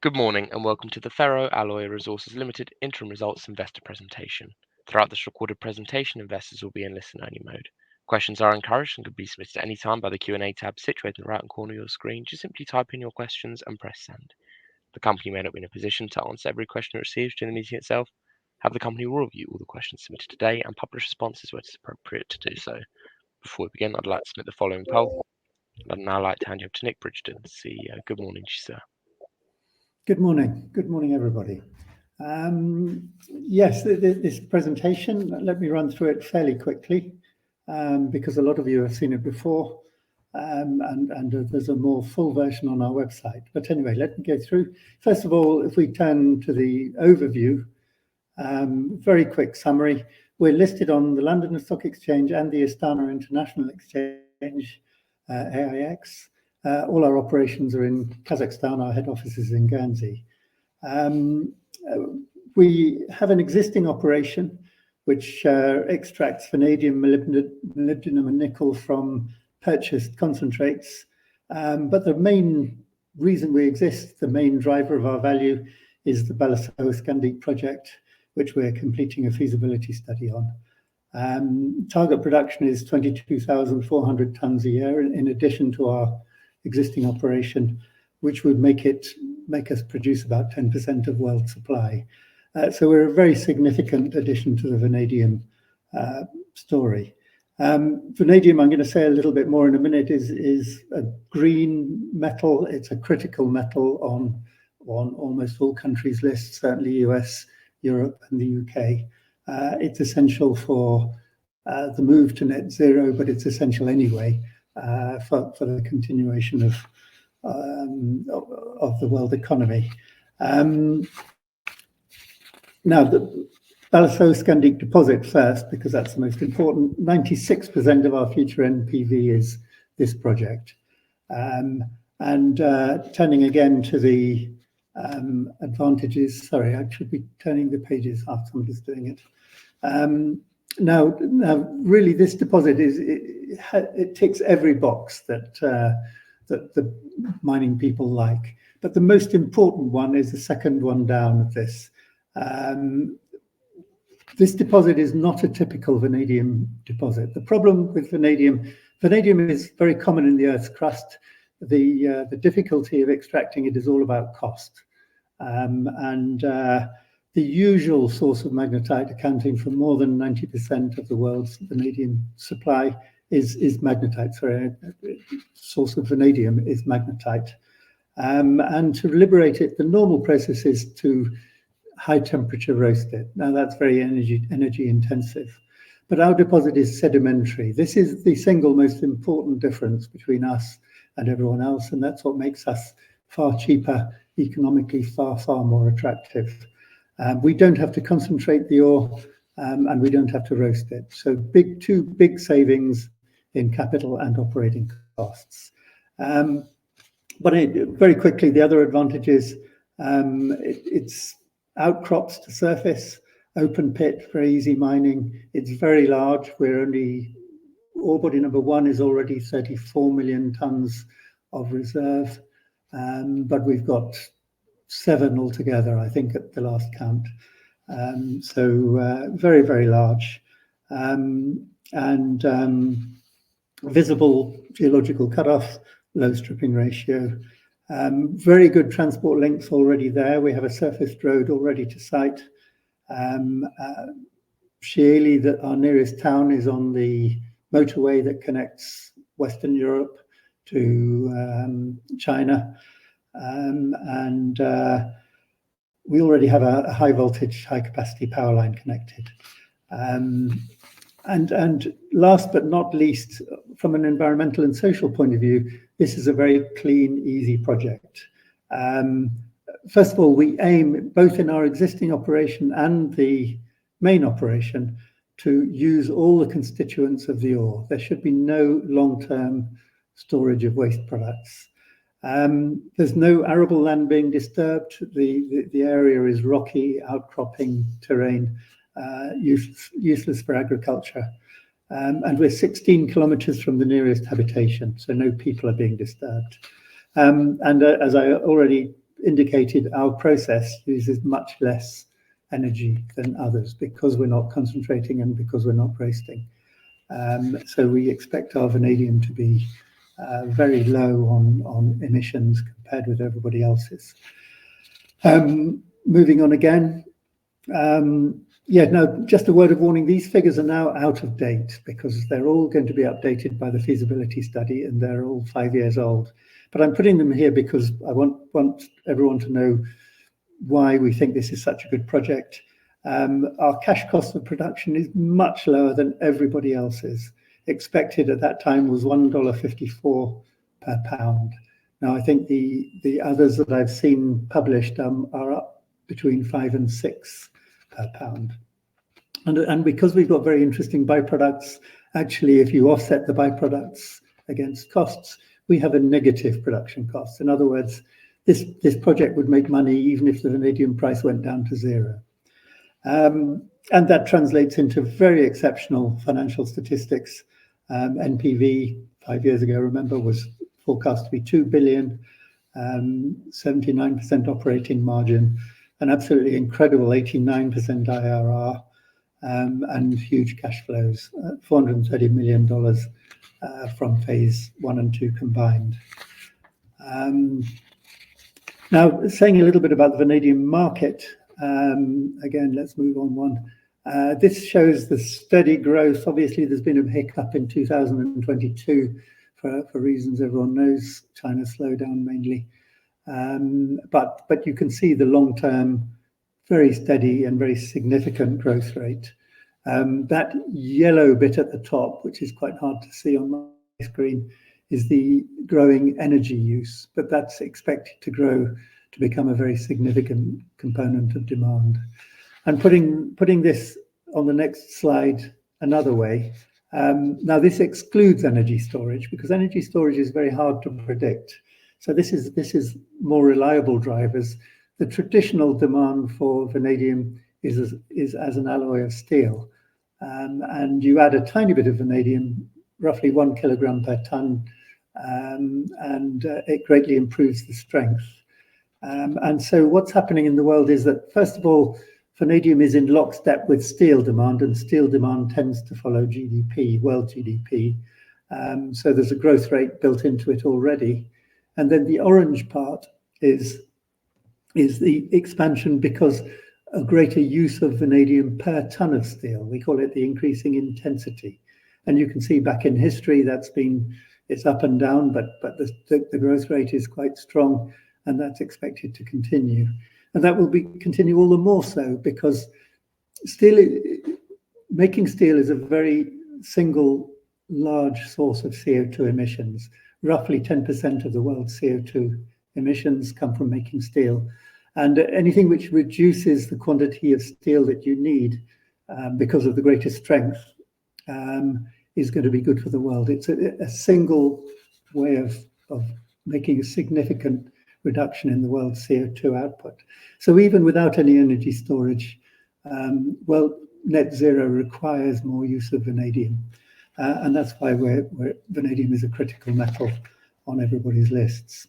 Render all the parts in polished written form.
Good morning and welcome to the FERRO-ALLOY Resources Limited Interim Results Investor Presentation. Throughout this recorded presentation, investors will be in listen-only mode. Questions are encouraged and can be submitted at any time by the Q&A tab situated in the right-hand corner of your screen. Just simply type in your questions and press send. The company may not be in a position to answer every question it receives during the meeting itself. However, the company will review all the questions submitted today and publish responses where it is appropriate to do so. Before we begin, I'd like to submit the following poll. I'd now like to hand you over to Nick Bridgeton, CEO. Good morning to you, sir. Good morning. Good morning, everybody. Yes, this presentation, let me run through it fairly quickly because a lot of you have seen it before and there's a more full version on our website. But anyway, let me go through. First of all, if we turn to the overview, very quick summary. We're listed on the London Stock Exchange and the Astana International Exchange, AIX. All our operations are in Kazakhstan. Our head office is in Guernsey. We have an existing operation which extracts vanadium, molybdenum, and nickel from purchased concentrates. But the main reason we exist, the main driver of our value, is the Balasausqandiq project, which we're completing a feasibility study on. Target production is 22,400 tons a year, in addition to our existing operation, which would make us produce about 10% of world supply. So we're a very significant addition to the vanadium story. Vanadium, I'm going to say a little bit more in a minute, is a green metal. It's a critical metal on almost all countries' lists, certainly US, Europe, and the UK. It's essential for the move to net zero, but it's essential anyway for the continuation of the world economy. Now, the Balasausqandiq deposit first, because that's the most important. 96% of our future NPV is this project. And turning again to the advantages. Sorry, I should be turning the pages after somebody's doing it. Now, really, this deposit it ticks every box that the mining people like. But the most important one is the second one down of this. This deposit is not a typical vanadium deposit. The problem with vanadium is very common in the Earth's crust. The difficulty of extracting it is all about cost. The usual source of magnetite, accounting for more than 90% of the world's vanadium supply, is magnetite. Sorry, source of vanadium is magnetite. And to liberate it, the normal process is to high temperature roast it. Now that's very energy intensive. But our deposit is sedimentary. This is the single most important difference between us and everyone else, and that's what makes us far cheaper, economically far more attractive. We don't have to concentrate the ore, and we don't have to roast it. So two big savings in capital and operating costs. But very quickly, the other advantage is it's outcrops to surface, open pit, very easy mining. It's very large. Ore body number 1 is already 34 million tons of reserve, but we've got 7 altogether, I think, at the last count. So very large, and visible geological cutoff, low stripping ratio. Very good transport links already there. We have a surfaced road already to site. Shieli, our nearest town, is on the motorway that connects Western Europe to China. And we already have a high voltage, high capacity power line connected. And last but not least, from an environmental and social point of view, this is a very clean, easy project. First of all, we aim, both in our existing operation and the main operation, to use all the constituents of the ore. There should be no long-term storage of waste products. There's no arable land being disturbed. The area is rocky, outcropping terrain, useless for agriculture. And we're 16 kilometers from the nearest habitation, so no people are being disturbed. And as I already indicated, our process uses much less energy than others because we're not concentrating and because we're not roasting. So we expect our vanadium to be very low on emissions compared with everybody else's. Moving on again. Just a word of warning, these figures are now out of date because they're all going to be updated by the feasibility study and they're all 5 years old. But I'm putting them here because I want everyone to know why we think this is such a good project. Our cash cost of production is much lower than everybody else's. Expected at that time was $1.54 per pound. Now, I think the others that I've seen published are up between 5 and 6 per pound. And because we've got very interesting byproducts, actually, if you offset the byproducts against costs, we have a negative production cost. In other words, this project would make money even if the vanadium price went down to zero. And that translates into very exceptional financial statistics. NPV 5 years ago, remember, was forecast to be 2 billion, 79% operating margin, an absolutely incredible 89% IRR, and huge cash flows, $430 million from phase 1 and 2 combined. Now, saying a little bit about the vanadium market, again, let's move on one. This shows the steady growth. Obviously, there's been a hiccup in 2022 for reasons everyone knows, China slowdown mainly. But you can see the long-term, very steady and very significant growth rate. That yellow bit at the top, which is quite hard to see on my screen, is the growing energy use, but that's expected to grow to become a very significant component of demand. And putting this on the next slide another way, now this excludes energy storage because energy storage is very hard to predict. So this is more reliable drivers. The traditional demand for vanadium is as an alloy of steel, and you add a tiny bit of vanadium, roughly 1 kilogram per ton, and it greatly improves the strength. And so what's happening in the world is that, first of all, vanadium is in lockstep with steel demand, and steel demand tends to follow GDP, world GDP. So there's a growth rate built into it already. And then the orange part is the expansion because a greater use of vanadium per ton of steel. We call it the increasing intensity. And you can see back in history it's up and down, but the growth rate is quite strong, and that's expected to continue. And that will continue all the more so because making steel is a very single large source of CO2 emissions. Roughly 10% of the world's CO2 emissions come from making steel. And anything which reduces the quantity of steel that you need because of the greater strength is going to be good for the world. It's a single way of making a significant reduction in the world's CO2 output. So even without any energy storage, net zero requires more use of vanadium. And that's why vanadium is a critical metal on everybody's lists.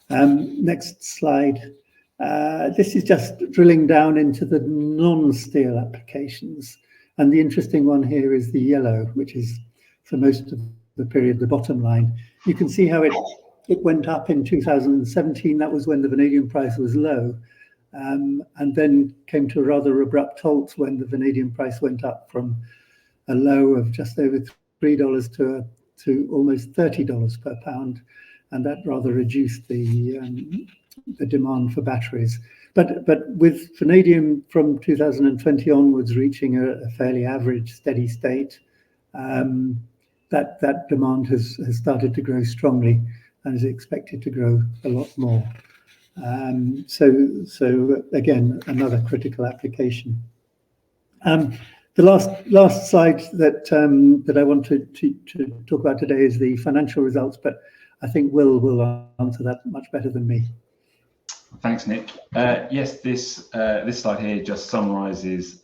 Next slide. This is just drilling down into the non-steel applications. And the interesting one here is the yellow, which is for most of the period, the bottom line. You can see how it went up in 2017. That was when the vanadium price was low. And then came to a rather abrupt halt when the vanadium price went up from a low of just over $3 to almost $30 per pound. And that rather reduced the demand for batteries. But with vanadium from 2020 onwards reaching a fairly average steady state, that demand has started to grow strongly and is expected to grow a lot more. So again, another critical application. The last slide that I want to talk about today is the financial results, but I think Will answer that much better than me. Thanks, Nick. Yes, this slide here just summarises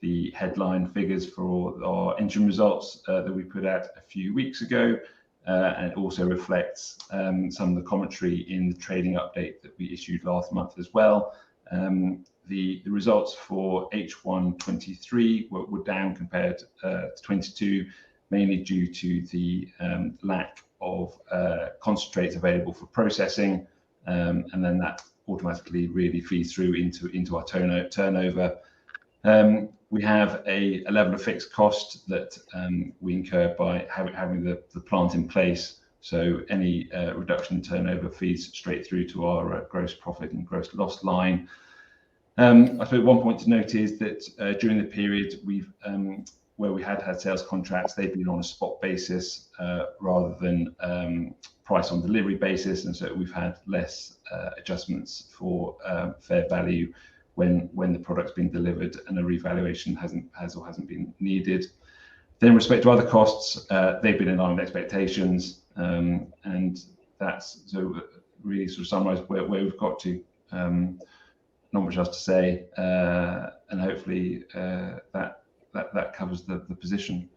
the headline figures for our interim results that we put out a few weeks ago. and it also reflects some of the commentary in the trading update that we issued last month as well. The results for H1 23 were down compared to 22, mainly due to the lack of concentrates available for processing, and then that automatically really feeds through into our turnover. We have a level of fixed cost that we incur by having the plant in place. So any reduction in turnover feeds straight through to our gross profit and gross loss line. I suppose one point to note is that during the period where we had sales contracts, they've been on a spot basis rather than price on delivery basis, and so we've had less adjustments for fair value when the product's been delivered and a revaluation hasn't been needed. Then in respect to other costs, they've been in line with expectations, and that's so really sort of summarise where we've got to. Not much else to say, and hopefully that covers the position.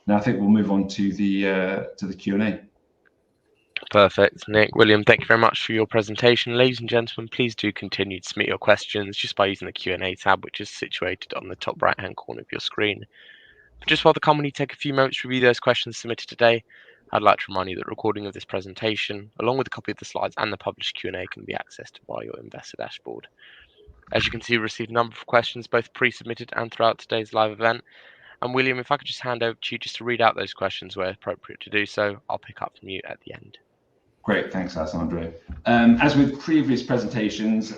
Now I think we'll move on to the Q&A. Perfect. Nick, William, thank you very much for your presentation. Ladies and gentlemen, please do continue to submit your questions just by using the Q&A tab, which is situated on the top right-hand corner of your screen. But just while the company take a few moments to review those questions submitted today, I'd like to remind you that a recording of this presentation, along with a copy of the slides and the published Q&A, can be accessed via your investor dashboard. As you can see, we received a number of questions, both pre-submitted and throughout today's live event. And William, if I could just hand over to you just to read out those questions where appropriate to do so, I'll pick up from you at the end. Great, thanks, Alessandro. As with previous presentations,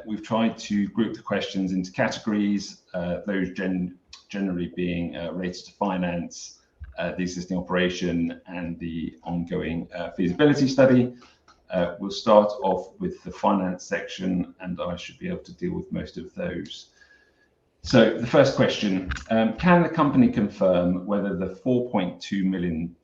we've tried to group the questions into categories, those generally being related to finance, the existing operation, and the ongoing feasibility study. We'll start off with the finance section, and I should be able to deal with most of those. So the first question, can the company confirm whether the $4.2 million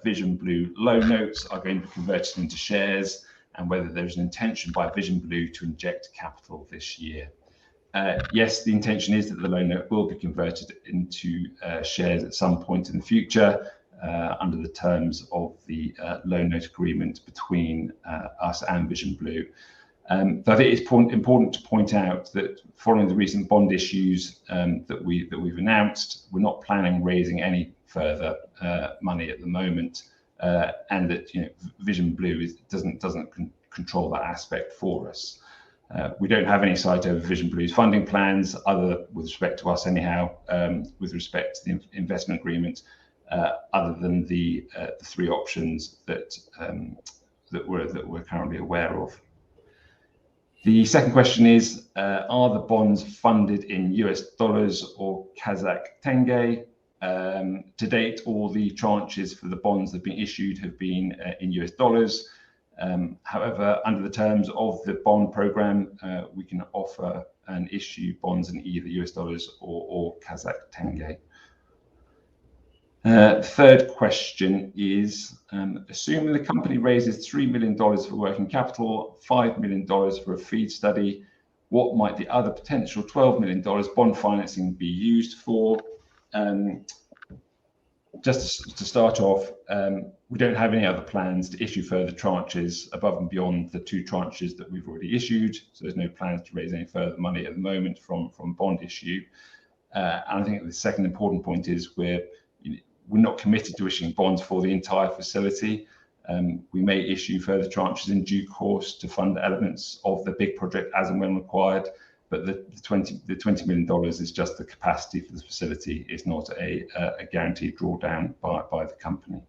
Vision Blue loan notes are going to be converted into shares, and whether there's an intention by Vision Blue to inject capital this year? Yes, the intention is that the loan note will be converted into shares at some point in the future under the terms of the loan note agreement between us and Vision Blue. But I think it's important to point out that following the recent bond issues that we've announced, we're not planning on raising any further money at the moment, and that Vision Blue doesn't control that aspect for us. We don't have any sight over Vision Blue's funding plans, other with respect to us anyhow, with respect to the investment agreement, other than the three options that we're currently aware of. The second question is, are the bonds funded in US dollars or Kazakh tenge? To date, all the tranches for the bonds that have been issued have been in US dollars. However, under the terms of the bond program, we can offer and issue bonds in either US dollars or Kazakh tenge. Third question is, assuming the company raises $3 million for working capital, $5 million for a feed study, what might the other potential $12 million bond financing be used for? Just to start off, we don't have any other plans to issue further tranches above and beyond the two tranches that we've already issued. So there's no plans to raise any further money at the moment from bond issue. And I think the second important point is we're not committed to issuing bonds for the entire facility. We may issue further tranches in due course to fund elements of the big project as and when required, but the $20 million is just the capacity for the facility. It's not a guaranteed drawdown by the company.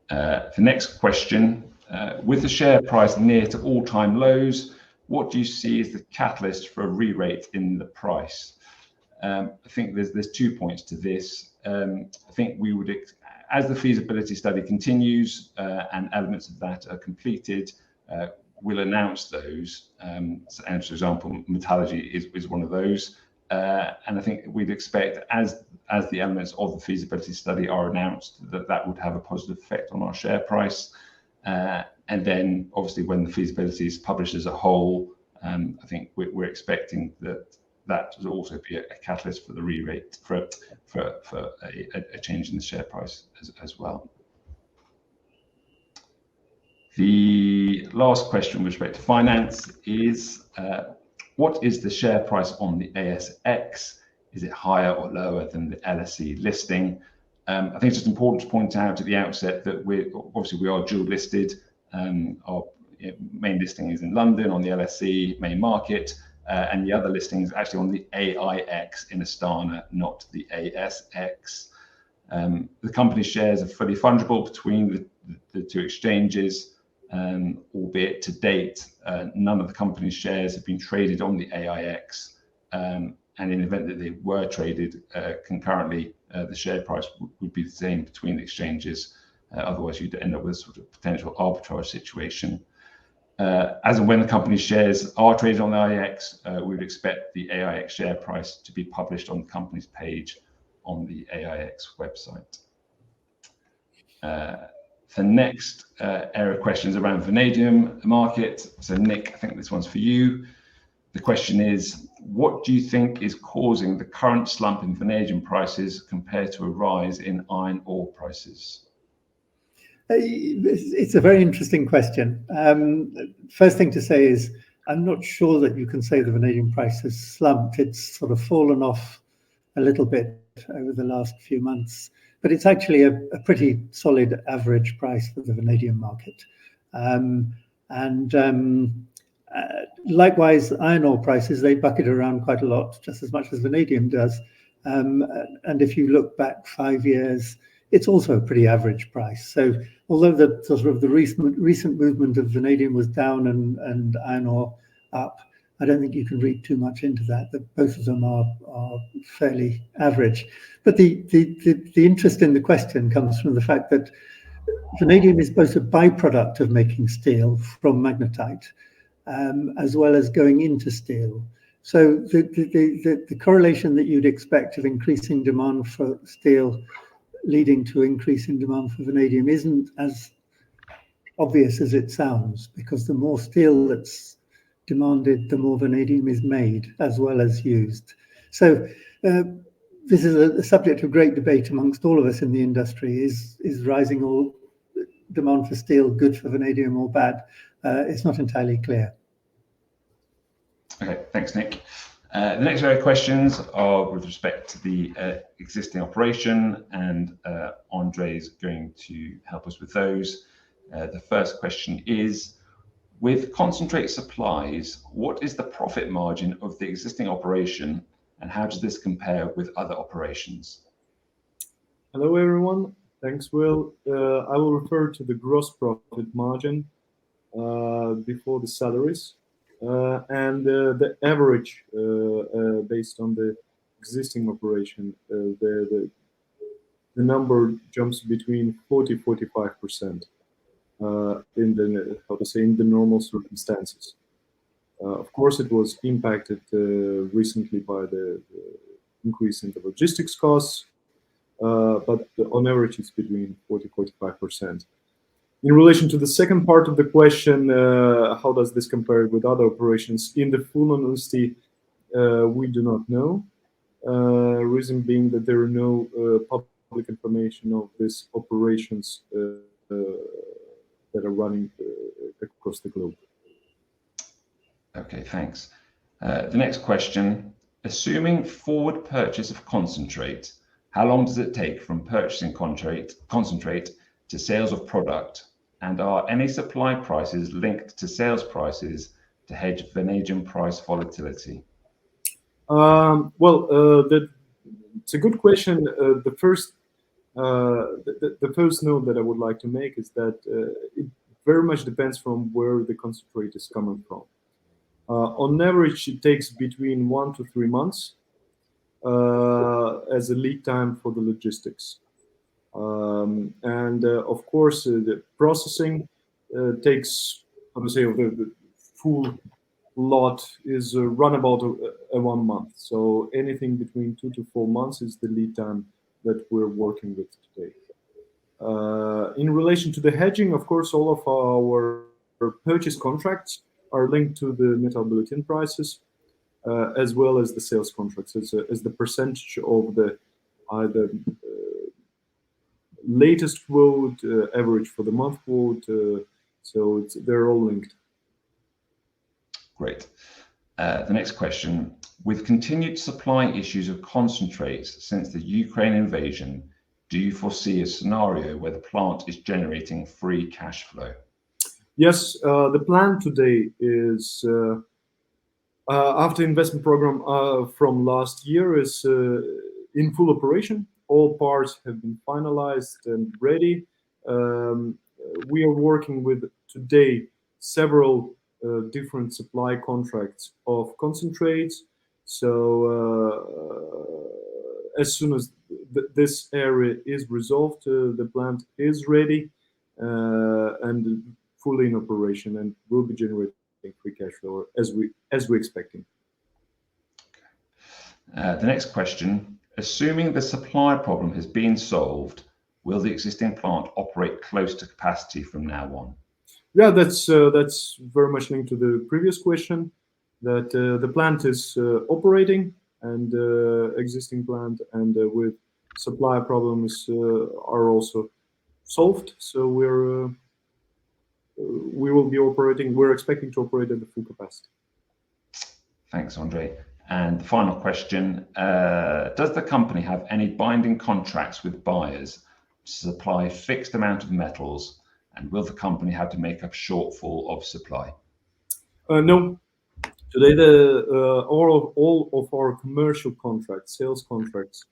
The next question, with the share price near to all-time lows, what do you see as the catalyst for a re-rate in the price? I think there's 2 points to this. I think we would, as the feasibility study continues and elements of that are completed, we'll announce those. And for example, metallurgy is one of those. And I think we'd expect as the elements of the feasibility study are announced, that would have a positive effect on our share price. And then obviously when the feasibility is published as a whole, I think we're expecting that that will also be a catalyst for the re-rate for a change in the share price as well. The last question with respect to finance is, what is the share price on the ASX? Is it higher or lower than the LSE listing? I think it's just important to point out at the outset that we are dual listed. Our main listing is in London on the LSE main market, and the other listing is actually on the AIX in Astana, not the ASX. The company's shares are fully fungible between the two exchanges, albeit to date, none of the company's shares have been traded on the AIX. And in the event that they were traded concurrently, the share price would be the same between the exchanges. Otherwise, you'd end up with a sort of potential arbitrage situation. As and when the company's shares are traded on the AIX, we would expect the AIX share price to be published on the company's page on the AIX website. The next area of questions around vanadium market. So Nick, I think this one's for you. The question is, what do you think is causing the current slump in vanadium prices compared to a rise in iron ore prices? It's a very interesting question. First thing to say is, I'm not sure that you can say the vanadium price has slumped. It's sort of fallen off a little bit over the last few months, but it's actually a pretty solid average price for the vanadium market. Likewise, iron ore prices, they bucket around quite a lot, just as much as vanadium does. And if you look back 5 years, it's also a pretty average price. So although the sort of the recent movement of vanadium was down and iron ore up, I don't think you can read too much into that both of them are fairly average. But the interest in the question comes from the fact that vanadium is both a byproduct of making steel from magnetite, as well as going into steel. So the correlation that you'd expect of increasing demand for steel leading to increasing demand for vanadium isn't as obvious as it sounds, because the more steel that's demanded, the more vanadium is made as well as used. So this is a subject of great debate amongst all of us in the industry. Is rising or demand for steel good for vanadium or bad? It's not entirely clear. Okay, thanks, Nick. The next area of questions are with respect to the existing operation, and Andre is going to help us with those. The first question is, with concentrate supplies, what is the profit margin of the existing operation, and how does this compare with other operations? Hello, everyone. Thanks, Will. I will refer to the gross profit margin before the salaries. And the average based on the existing operation, the number jumps between 40-45% in the normal circumstances. Of course, it was impacted recently by the increase in the logistics costs, but on average it's between 40-45%. In relation to the second part of the question, how does this compare with other operations? In the full honesty, we do not know. Reason being that there are no public information of these operations that are running across the globe. Okay, thanks. The next question, assuming forward purchase of concentrate, how long does it take from purchasing concentrate to sales of product? And are any supply prices linked to sales prices to hedge vanadium price volatility? It's a good question. The first note that I would like to make is that it very much depends from where the concentrate is coming from. On average, it takes between 1 to 3 months as a lead time for the logistics. Of course, the processing takes, I would say, the full lot is run about 1 month. So anything between 2 to 4 months is the lead time that we're working with today. In relation to the hedging, of course, all of our purchase contracts are linked to the metal bulletin prices. as well as the sales contracts, as the percentage of the either latest quote, average for the month quote. So they're all linked. Great. The next question. With continued supply issues of concentrates since the Ukraine invasion, do you foresee a scenario where the plant is generating free cash flow? Yes, the plan today is, after investment program from last year, is in full operation. All parts have been finalized and ready. We are working with today several different supply contracts of concentrates. So as soon as this area is resolved, the plant is ready and fully in operation, and will be generating free cash flow as we're expecting. The next question. Assuming the supply problem has been solved, will the existing plant operate close to capacity from now on? Yeah, that's very much linked to the previous question. That the plant is operating, and existing plant, and with supply problems are also solved. So we will be operating. We're expecting to operate at the full capacity. Thanks, Andrei. And the final question, does the company have any binding contracts with buyers to supply a fixed amount of metals, and will the company have to make up shortfall of supply? No. Today, all of our commercial contracts, sales contracts,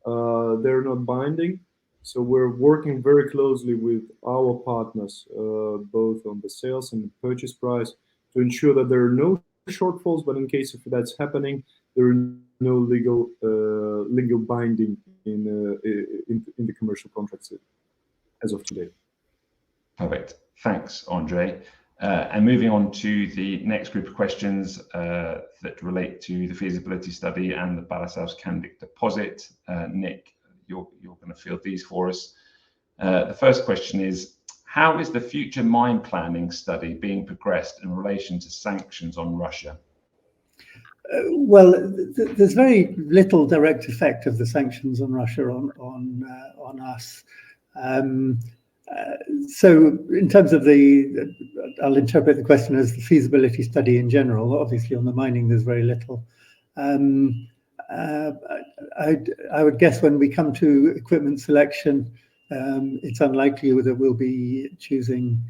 they're not binding. So we're working very closely with our partners, both on the sales and the purchase price, to ensure that there are no shortfalls. But in case if that's happening, there are no legal binding in the commercial contracts as of today. Perfect. Thanks, Andrei. And moving on to the next group of questions that relate to the feasibility study and the Balasausqandiq deposit. Nick, you're going to field these for us. The first question is, how is the future mine planning study being progressed in relation to sanctions on Russia? Well, there's very little direct effect of the sanctions on Russia on us. So in terms of I'll interpret the question as the feasibility study in general. Obviously on the mining there's very little. I would guess when we come to equipment selection, it's unlikely that we'll be choosing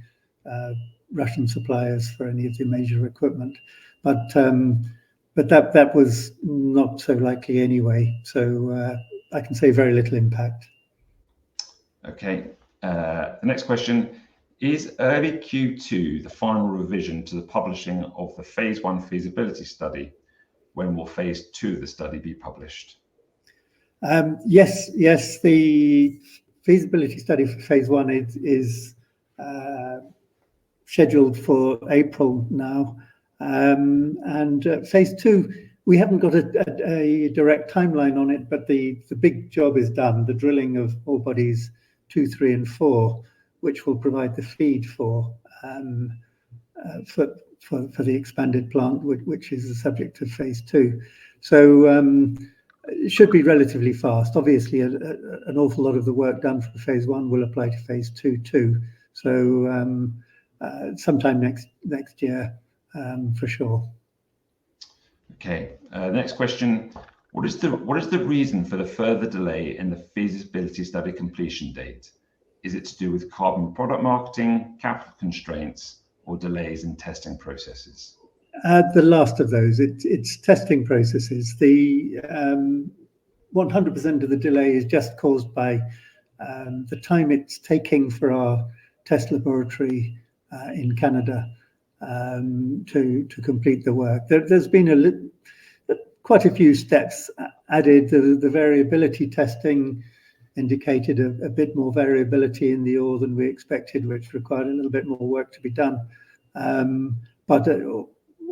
Russian suppliers for any of the major equipment, but that was not so likely anyway. So I can say very little impact. Okay. The next question, is early Q2 the final revision to the publishing of the phase 1 feasibility study? When will phase 2 of the study be published? Yes. The feasibility study for phase 1 is scheduled for April now, and phase 2 we haven't got a direct timeline on it, but the big job is done. The drilling of ore bodies 2, 3, and 4, which will provide the feed for the expanded plant, which is the subject of phase 2. So it should be relatively fast. Obviously, an awful lot of the work done for phase 1 will apply to phase 2 too. So sometime next year, for sure. Okay. Next question. What is the reason for the further delay in the feasibility study completion date? Is it to do with carbon product marketing, capital constraints, or delays in testing processes? The last of those. It's testing processes. The 100% of the delay is just caused by the time it's taking for our test laboratory in Canada to complete the work. There's been quite a few steps added. The variability testing indicated a bit more variability in the ore than we expected, which required a little bit more work to be done. But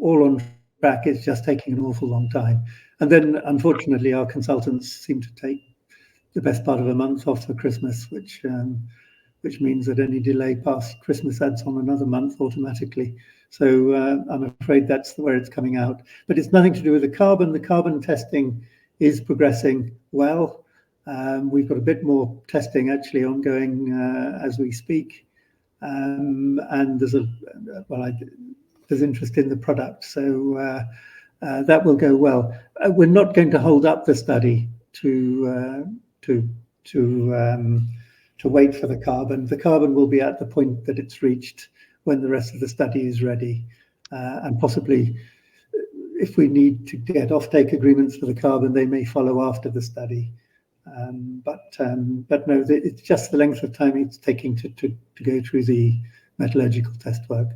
all on track, it's just taking an awful long time. And then, unfortunately, our consultants seem to take the best part of a month off for Christmas, which which means that any delay past Christmas adds on another month automatically. So I'm afraid that's where it's coming out. But it's nothing to do with the carbon. The carbon testing is progressing well. We've got a bit more testing actually ongoing as we speak. And there's there's interest in the product. So that will go well. We're not going to hold up the study to wait for the carbon. The carbon will be at the point that it's reached when the rest of the study is ready, and possibly if we need to get offtake agreements for the carbon, they may follow after the study. But no, it's just the length of time it's taking to go through the metallurgical test work.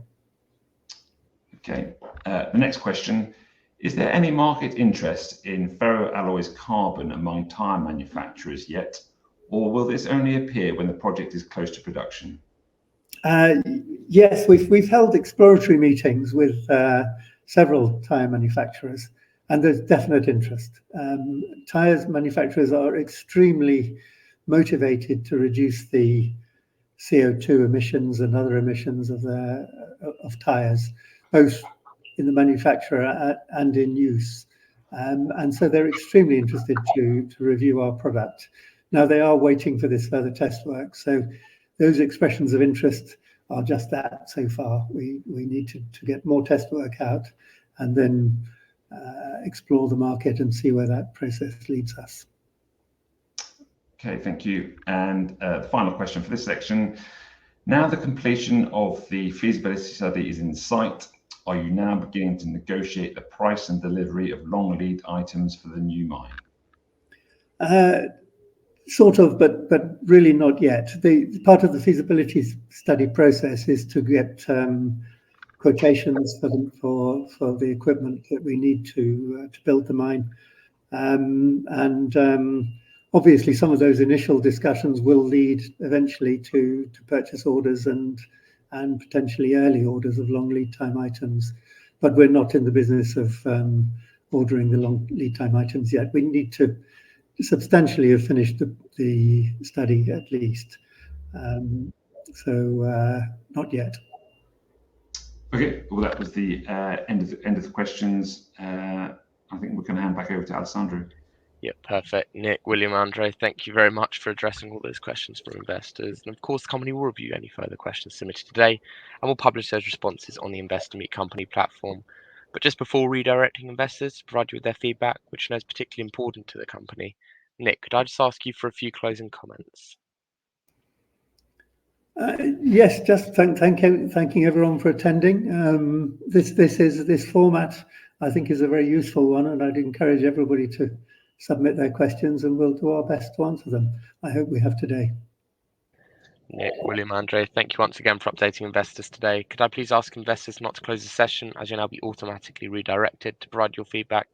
Okay. The next question. Is there any market interest in ferro-alloys carbon among tyre manufacturers yet, or will this only appear when the project is close to production? Yes, we've held exploratory meetings with several tyre manufacturers, and there's definite interest. Tyres manufacturers are extremely motivated to reduce the CO2 emissions and other emissions of tyres, both in the manufacture and in use. And so they're extremely interested to review our product. Now they are waiting for this further test work. So those expressions of interest are just that so far. We need to get more test work out and then explore the market and see where that process leads us. Okay, thank you. And the final question for this section. Now the completion of the feasibility study is in sight, are you now beginning to negotiate the price and delivery of long lead items for the new mine? Sort of, but really not yet. The part of the feasibility study process is to get quotations for the equipment that we need to build the mine, and obviously some of those initial discussions will lead eventually to purchase orders and potentially early orders of long lead time items. But we're not in the business of ordering the long lead time items yet. We need to substantially have finished the study at least. So not yet. Okay, well that was the end of the questions. I think we can hand back over to Alessandro. Yeah, perfect. Nick, William, Andre, thank you very much for addressing all those questions from investors. And of course, the company will review any further questions submitted today and will publish those responses on the Investor Meet Company platform. But just before redirecting investors to provide you with their feedback, which I know is particularly important to the company, Nick, could I just ask you for a few closing comments? Yes, just thanking everyone for attending. This format, I think, is a very useful one, and I'd encourage everybody to submit their questions, and we'll do our best to answer them. I hope we have today. Nick, William, Andre, thank you once again for updating investors today. Could I please ask investors not to close the session, as you'll now be automatically redirected to provide your feedback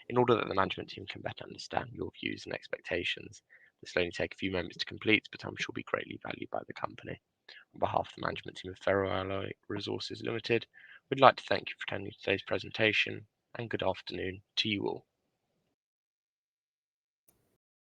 in order that the management team can better understand your views and expectations. This will only take a few moments to complete, but I'm sure will be greatly valued by the company. On behalf of the management team of FERRO-ALLOY Resources Limited, we'd like to thank you for attending today's presentation, and good afternoon to you all.